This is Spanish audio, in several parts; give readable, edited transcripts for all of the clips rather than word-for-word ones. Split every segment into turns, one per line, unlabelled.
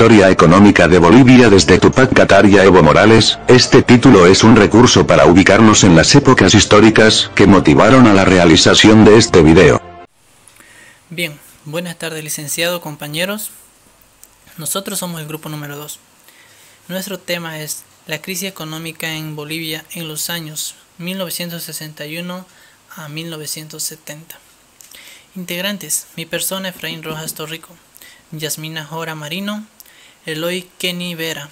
historia económica de Bolivia desde Tupac Katari a Evo Morales. Este título es un recurso para ubicarnos en las épocas históricas que motivaron a la realización de este video.
Bien, buenas tardes licenciado, compañeros. Nosotros somos el grupo número 2. Nuestro tema es la crisis económica en Bolivia en los años 1961 a 1970. Integrantes: mi persona Efraín Rojas Torrico, Yasmina Jora Marino, Eloy Kenny Vera,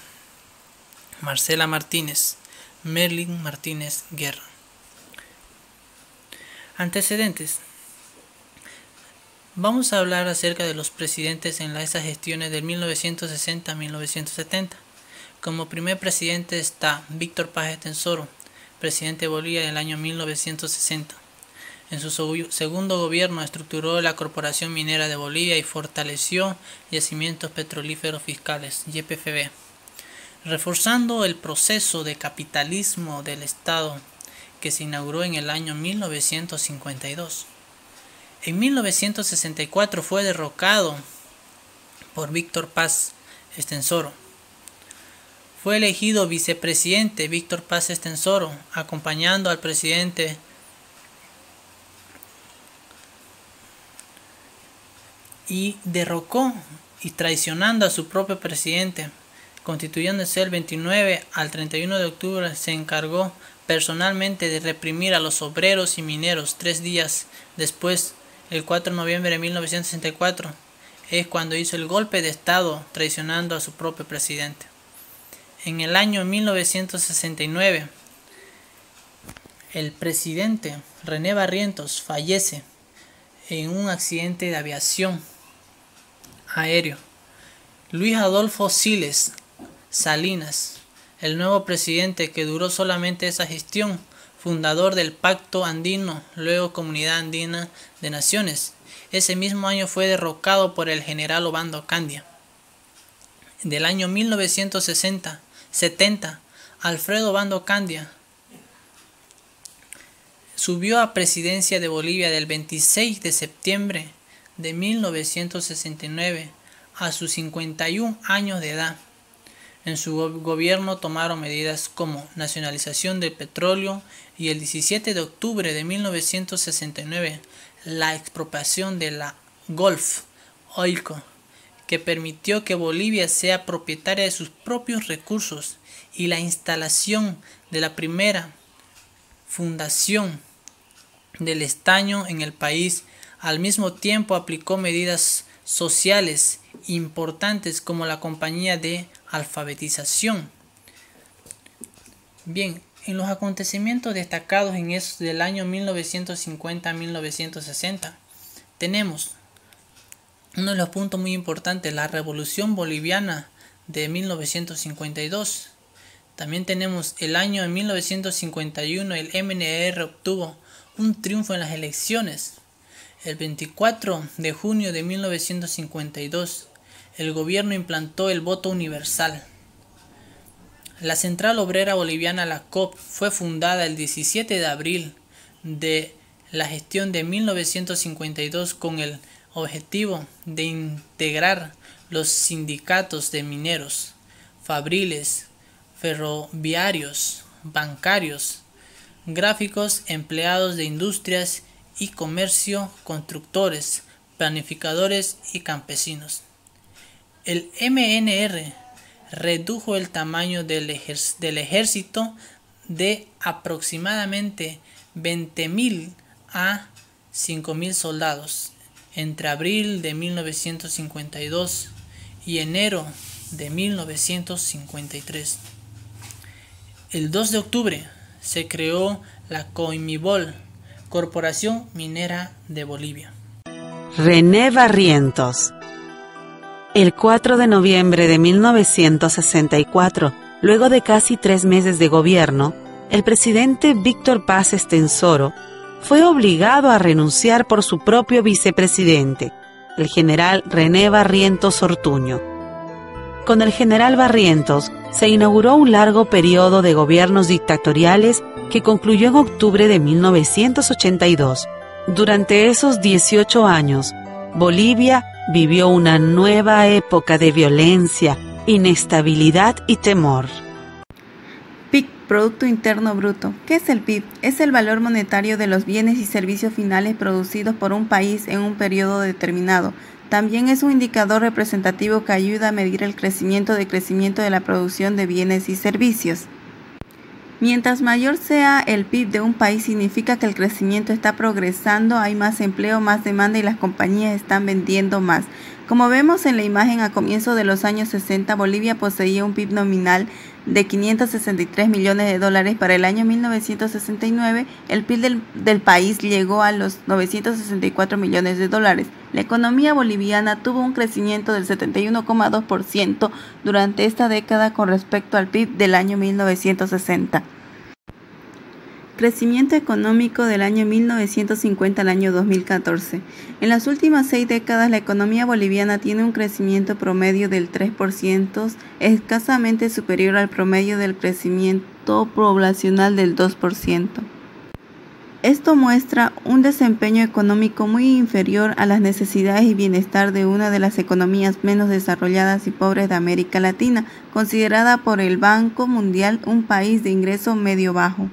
Marcela Martínez, Merlin Martínez Guerra. Antecedentes. Vamos a hablar acerca de los presidentes en esas gestiones del 1960 a 1970. Como primer presidente está Víctor Paz Estenssoro, presidente de Bolivia del año 1960. En su segundo gobierno estructuró la Corporación Minera de Bolivia y fortaleció Yacimientos Petrolíferos Fiscales, YPFB, reforzando el proceso de capitalismo del Estado que se inauguró en el año 1952. En 1964 fue derrocado por Víctor Paz Estenssoro. Fue elegido vicepresidente Víctor Paz Estenssoro, acompañando al presidente y derrocó y traicionando a su propio presidente, constituyéndose el 29 al 31 de octubre. Se encargó personalmente de reprimir a los obreros y mineros. 3 días después, el 4 de noviembre de 1964, es cuando hizo el golpe de Estado, traicionando a su propio presidente. En el año 1969, el presidente René Barrientos fallece en un accidente de aviación aéreo. Luis Adolfo Siles Salinas, el nuevo presidente que duró solamente esa gestión, fundador del Pacto Andino, luego Comunidad Andina de Naciones. Ese mismo año fue derrocado por el general Obando Candia. Del año 1970, Alfredo Obando Candia subió a presidencia de Bolivia del 26 de septiembre de 1969 a sus 51 años de edad. En su gobierno tomaron medidas como nacionalización del petróleo y el 17 de octubre de 1969 la expropiación de la Gulf Oil Co., que permitió que Bolivia sea propietaria de sus propios recursos, y la instalación de la primera fundación del estaño en el país. Al mismo tiempo aplicó medidas sociales importantes como la compañía de alfabetización. Bien, en los acontecimientos destacados en esos del año 1950 a 1960 tenemos uno de los puntos muy importantes, la Revolución Boliviana de 1952. También tenemos el año de 1951, el MNR obtuvo un triunfo en las elecciones. El 24 de junio de 1952, el gobierno implantó el voto universal. La Central Obrera Boliviana, la COP, fue fundada el 17 de abril de la gestión de 1952 con el objetivo de integrar los sindicatos de mineros, fabriles, ferroviarios, bancarios, gráficos, empleados de industrias y comercio, constructores, planificadores y campesinos. El MNR redujo el tamaño del ejército de aproximadamente 20.000 a 5.000 soldados entre abril de 1952 y enero de 1953. El 2 de octubre se creó la COIMIBOL, Corporación Minera de Bolivia.
René Barrientos. El 4 de noviembre de 1964, luego de casi 3 meses de gobierno, el presidente Víctor Paz Estenssoro fue obligado a renunciar por su propio vicepresidente, el general René Barrientos Ortuño. Con el general Barrientos se inauguró un largo periodo de gobiernos dictatoriales que concluyó en octubre de 1982. Durante esos 18 años, Bolivia vivió una nueva época de violencia, inestabilidad y temor.
PIB, Producto Interno Bruto. ¿Qué es el PIB? Es el valor monetario de los bienes y servicios finales producidos por un país en un periodo determinado. También es un indicador representativo que ayuda a medir el crecimiento de la producción de bienes y servicios. Mientras mayor sea el PIB de un país, significa que el crecimiento está progresando, hay más empleo, más demanda y las compañías están vendiendo más. Como vemos en la imagen, a comienzos de los años 60, Bolivia poseía un PIB nominal de 563 millones de dólares. Para el año 1969, el PIB del país llegó a los 964 millones de dólares. La economía boliviana tuvo un crecimiento del 71,2% durante esta década con respecto al PIB del año 1960. Crecimiento económico del año 1950 al año 2014. En las últimas 6 décadas, la economía boliviana tiene un crecimiento promedio del 3%, escasamente superior al promedio del crecimiento poblacional del 2%. Esto muestra un desempeño económico muy inferior a las necesidades y bienestar de una de las economías menos desarrolladas y pobres de América Latina, considerada por el Banco Mundial un país de ingreso medio-bajo.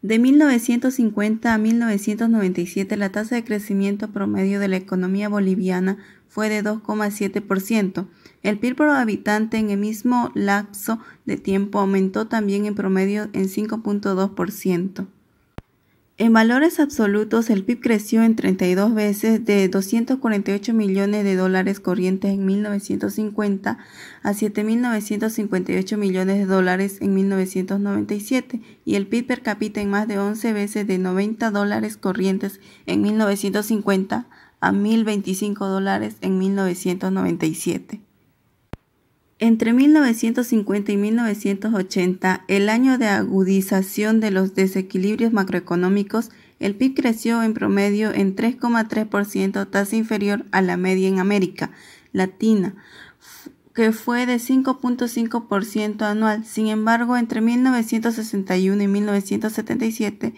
De 1950 a 1997, la tasa de crecimiento promedio de la economía boliviana fue de 2,7%. El PIB por habitante en el mismo lapso de tiempo aumentó también en promedio en 5,2%. En valores absolutos, el PIB creció en 32 veces, de 248 millones de dólares corrientes en 1950 a 7.958 millones de dólares en 1997, y el PIB per cápita en más de 11 veces, de 90 dólares corrientes en 1950 a 1.025 dólares en 1997. Entre 1950 y 1980, el año de agudización de los desequilibrios macroeconómicos, el PIB creció en promedio en 3,3%, tasa inferior a la media en América Latina, que fue de 5,5% anual. Sin embargo, entre 1961 y 1977,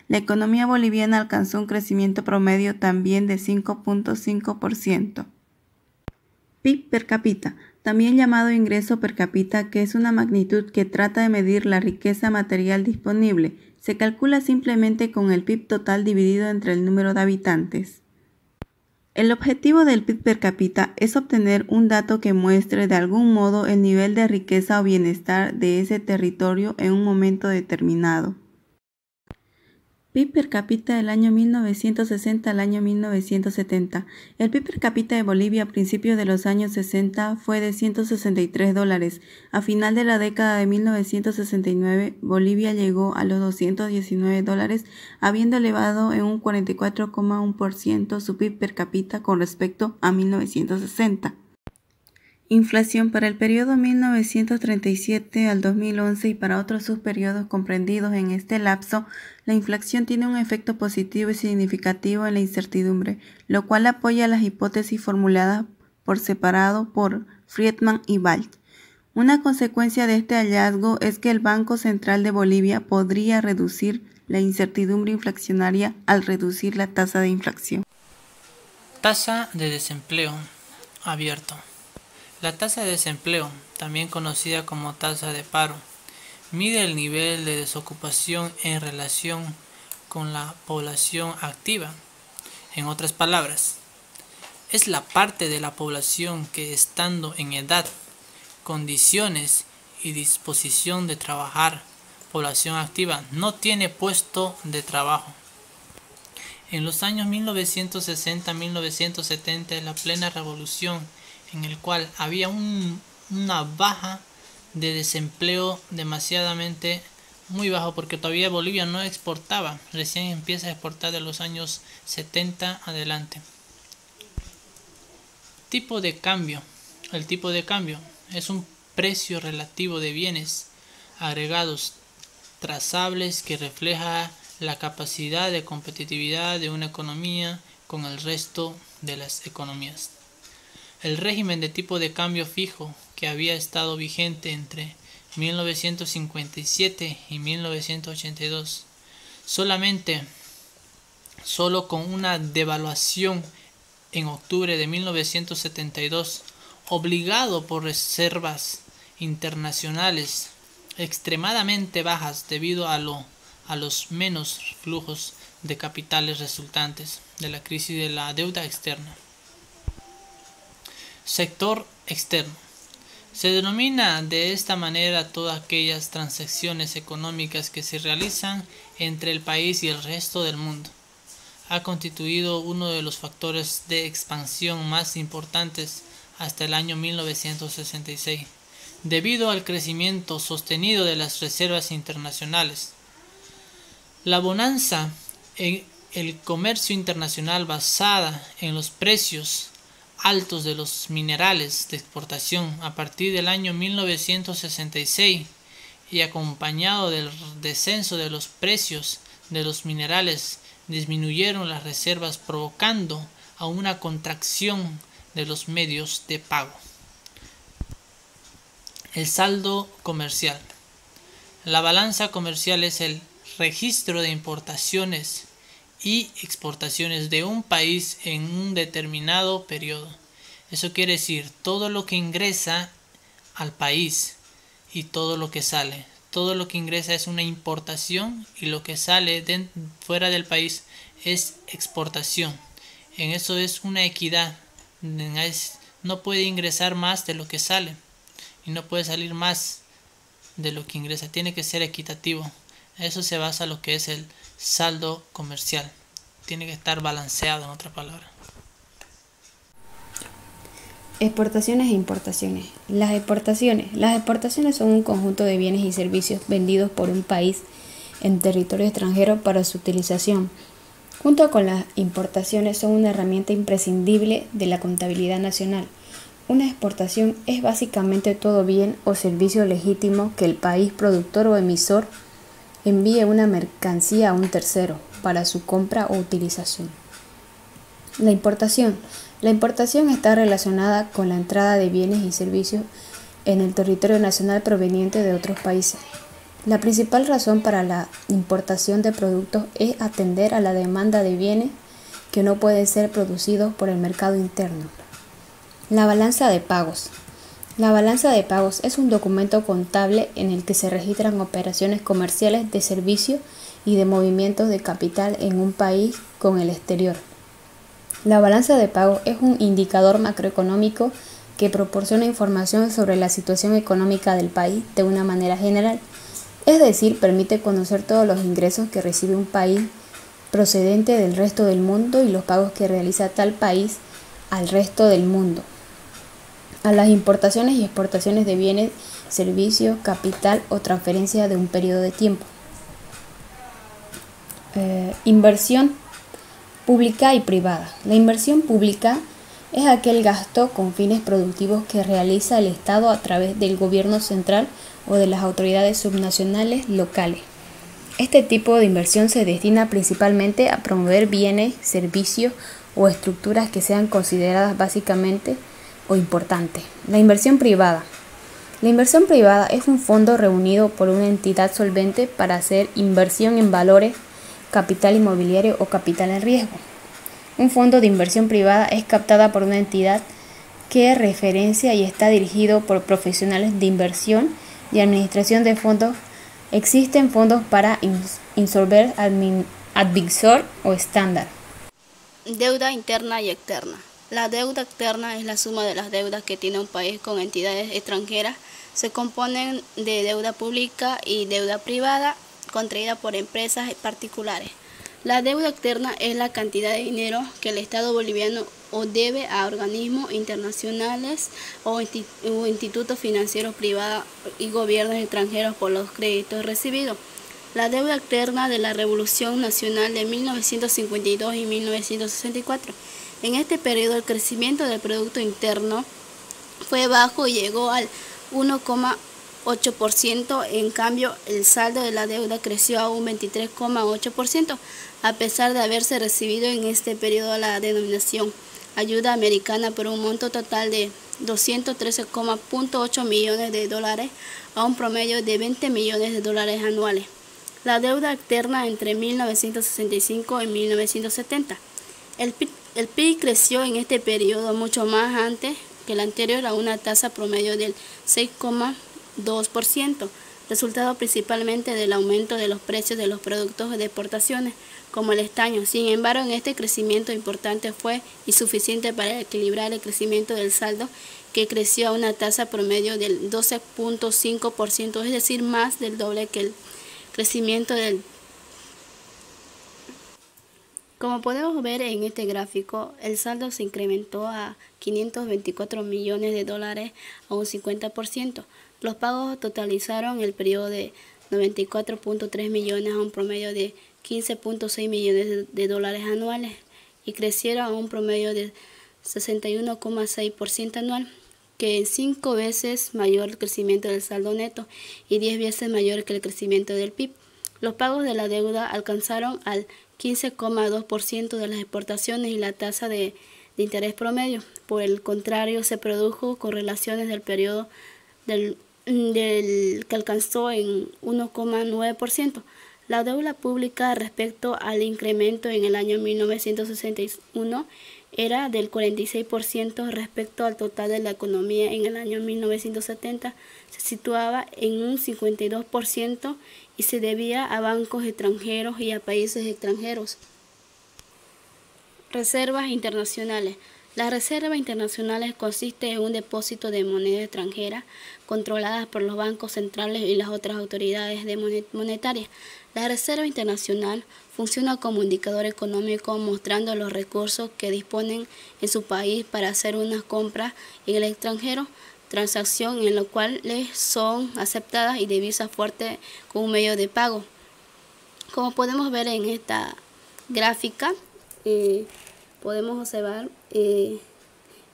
la economía boliviana alcanzó un crecimiento promedio también de 5,5%. PIB per cápita, también llamado ingreso per cápita, que es una magnitud que trata de medir la riqueza material disponible. Se calcula simplemente con el PIB total dividido entre el número de habitantes. El objetivo del PIB per cápita es obtener un dato que muestre de algún modo el nivel de riqueza o bienestar de ese territorio en un momento determinado. PIB per cápita del año 1960 al año 1970. El PIB per cápita de Bolivia a principios de los años 60 fue de 163 dólares. A final de la década de 1969, Bolivia llegó a los 219 dólares, habiendo elevado en un 44,1% su PIB per cápita con respecto a 1960. Inflación para el periodo 1937 al 2011 y para otros subperiodos comprendidos en este lapso, la inflación tiene un efecto positivo y significativo en la incertidumbre, lo cual apoya las hipótesis formuladas por separado por Friedman y Balt. Una consecuencia de este hallazgo es que el Banco Central de Bolivia podría reducir la incertidumbre inflacionaria al reducir la tasa de inflación.
Tasa de desempleo abierto. La tasa de desempleo, también conocida como tasa de paro, mide el nivel de desocupación en relación con la población activa. En otras palabras, es la parte de la población que, estando en edad, condiciones y disposición de trabajar, población activa, no tiene puesto de trabajo. En los años 1960-1970, la plena revolución, en el cual había una baja de desempleo demasiadamente muy bajo, porque todavía Bolivia no exportaba, recién empieza a exportar de los años 70 adelante. Tipo de cambio. El tipo de cambio es un precio relativo de bienes agregados trazables que refleja la capacidad de competitividad de una economía con el resto de las economías. El régimen de tipo de cambio fijo, que había estado vigente entre 1957 y 1982, solo con una devaluación en octubre de 1972, obligado por reservas internacionales extremadamente bajas debido a los menos flujos de capitales resultantes de la crisis de la deuda externa. Sector externo. Se denomina de esta manera todas aquellas transacciones económicas que se realizan entre el país y el resto del mundo. Ha constituido uno de los factores de expansión más importantes hasta el año 1966, debido al crecimiento sostenido de las reservas internacionales. La bonanza en el comercio internacional basada en los precios altos de los minerales de exportación a partir del año 1966 y acompañado del descenso de los precios de los minerales disminuyeron las reservas, provocando a una contracción de los medios de pago. El saldo comercial. La balanza comercial es el registro de importaciones y exportaciones de un país en un determinado periodo. Eso quiere decir todo lo que ingresa al país y todo lo que sale. Todo lo que ingresa es una importación y lo que sale fuera del país es exportación. En eso es una equidad. No puede ingresar más de lo que sale y no puede salir más de lo que ingresa. Tiene que ser equitativo. Eso se basa en lo que es el saldo comercial. Tiene que estar balanceado, en otra palabra.
Exportaciones e importaciones. Las exportaciones son un conjunto de bienes y servicios vendidos por un país en territorio extranjero para su utilización. Junto con las importaciones son una herramienta imprescindible de la contabilidad nacional. Una exportación es básicamente todo bien o servicio legítimo que el país productor o emisor envíe una mercancía a un tercero para su compra o utilización. La importación está relacionada con la entrada de bienes y servicios en el territorio nacional proveniente de otros países. La principal razón para la importación de productos es atender a la demanda de bienes que no pueden ser producidos por el mercado interno. La balanza de pagos. La balanza de pagos es un documento contable en el que se registran operaciones comerciales de servicio y de movimientos de capital en un país con el exterior. La balanza de pagos es un indicador macroeconómico que proporciona información sobre la situación económica del país de una manera general, es decir, permite conocer todos los ingresos que recibe un país procedente del resto del mundo y los pagos que realiza tal país al resto del mundo, a las importaciones y exportaciones de bienes, servicios, capital o transferencia de un periodo de tiempo. Inversión pública y privada. La inversión pública es aquel gasto con fines productivos que realiza el Estado a través del gobierno central o de las autoridades subnacionales locales. Este tipo de inversión se destina principalmente a promover bienes, servicios o estructuras que sean consideradas básicamente o importantes. La inversión privada. La inversión privada es un fondo reunido por una entidad solvente para hacer inversión en valores, capital inmobiliario o capital en riesgo. Un fondo de inversión privada es captada por una entidad que referencia y está dirigido por profesionales de inversión y administración de fondos. Existen fondos para insolver, advisor o estándar.
Deuda interna y externa. La deuda externa es la suma de las deudas que tiene un país con entidades extranjeras. Se componen de deuda pública y deuda privada contraída por empresas particulares. La deuda externa es la cantidad de dinero que el Estado boliviano o debe a organismos internacionales o institutos financieros privados y gobiernos extranjeros por los créditos recibidos. La deuda externa de la Revolución Nacional de 1952 y 1964. En este periodo el crecimiento del Producto Interno fue bajo y llegó al 1,8%, en cambio el saldo de la deuda creció a un 23,8%, a pesar de haberse recibido en este periodo la denominación ayuda americana por un monto total de 213,8 millones de dólares a un promedio de 20 millones de dólares anuales. La deuda externa entre 1965 y 1970. El PIB El PIB creció en este periodo mucho más antes que el anterior, a una tasa promedio del 6,2%, resultado principalmente del aumento de los precios de los productos de exportaciones, como el estaño. Sin embargo, este crecimiento importante fue insuficiente para equilibrar el crecimiento del saldo, que creció a una tasa promedio del 12,5%, es decir, más del doble que el crecimiento del. Como podemos ver en este gráfico, el saldo se incrementó a $524 millones a un 50%. Los pagos totalizaron el periodo de 94.3 millones a un promedio de 15.6 millones de dólares anuales y crecieron a un promedio de 61,6% anual, que es 5 veces mayor el crecimiento del saldo neto y 10 veces mayor que el crecimiento del PIB. Los pagos de la deuda alcanzaron al 15,2% de las exportaciones y la tasa de interés promedio. Por el contrario, se produjo correlaciones del periodo del que alcanzó en 1,9%. La deuda pública respecto al incremento en el año 1961 era del 46% respecto al total de la economía. En el año 1970 se situaba en un 52% y se debía a bancos extranjeros y a países extranjeros. Reservas internacionales. Las reservas internacionales consisten en un depósito de moneda extranjera controladas por los bancos centrales y las otras autoridades monetarias. La reserva internacional funciona como indicador económico, mostrando los recursos que disponen en su país para hacer una compra en el extranjero, transacción en la cual les son aceptadas y divisa fuerte como un medio de pago. Como podemos ver en esta gráfica, podemos observar que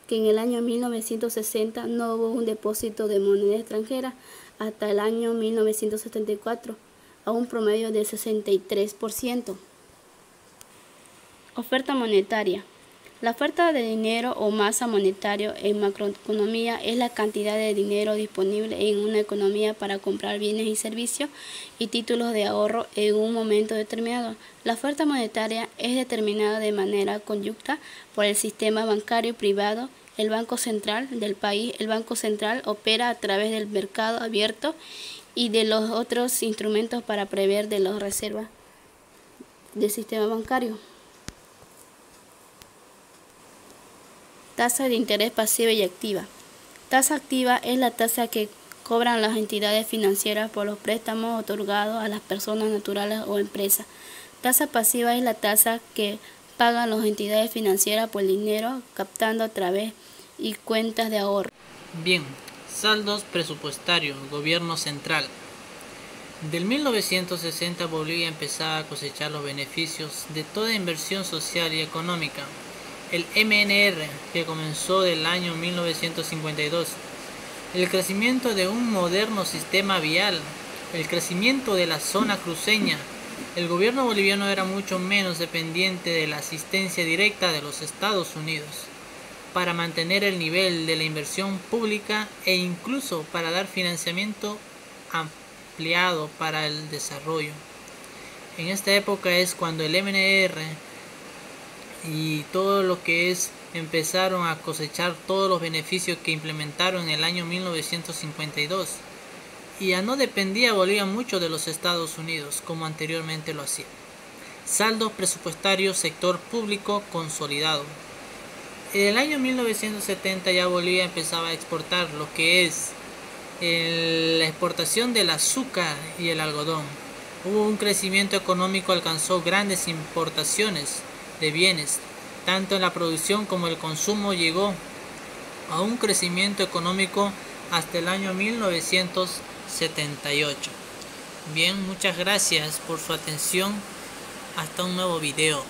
en el año 1960 no hubo un depósito de moneda extranjera hasta el año 1974, a un promedio de 63%. Oferta monetaria. La oferta de dinero o masa monetaria en macroeconomía es la cantidad de dinero disponible en una economía para comprar bienes y servicios y títulos de ahorro en un momento determinado. La oferta monetaria es determinada de manera conjunta por el sistema bancario privado, el Banco Central del país. El Banco Central opera a través del mercado abierto y de los otros instrumentos para prever de las reservas del sistema bancario. Tasa de interés pasiva y activa. Tasa activa es la tasa que cobran las entidades financieras por los préstamos otorgados a las personas naturales o empresas. Tasa pasiva es la tasa que pagan las entidades financieras por el dinero captando a través y cuentas de ahorro.
Bien, saldos presupuestarios, gobierno central. Del 1960 Bolivia empezaba a cosechar los beneficios de toda inversión social y económica. El MNR, que comenzó del año 1952, el crecimiento de un moderno sistema vial, el crecimiento de la zona cruceña. El gobierno boliviano era mucho menos dependiente de la asistencia directa de los Estados Unidos para mantener el nivel de la inversión pública e incluso para dar financiamiento ampliado para el desarrollo. En esta época es cuando el MNR y todo lo que empezaron a cosechar todos los beneficios que implementaron en el año 1952 y ya no dependía Bolivia mucho de los Estados Unidos como anteriormente lo hacía. Saldos presupuestarios, sector público consolidado. En el año 1970 ya Bolivia empezaba a exportar lo que es la exportación del azúcar y el algodón. Hubo un crecimiento económico, alcanzó grandes importaciones de bienes, tanto en la producción como el consumo llegó a un crecimiento económico hasta el año 1978. Bien, muchas gracias por su atención. Hasta un nuevo video.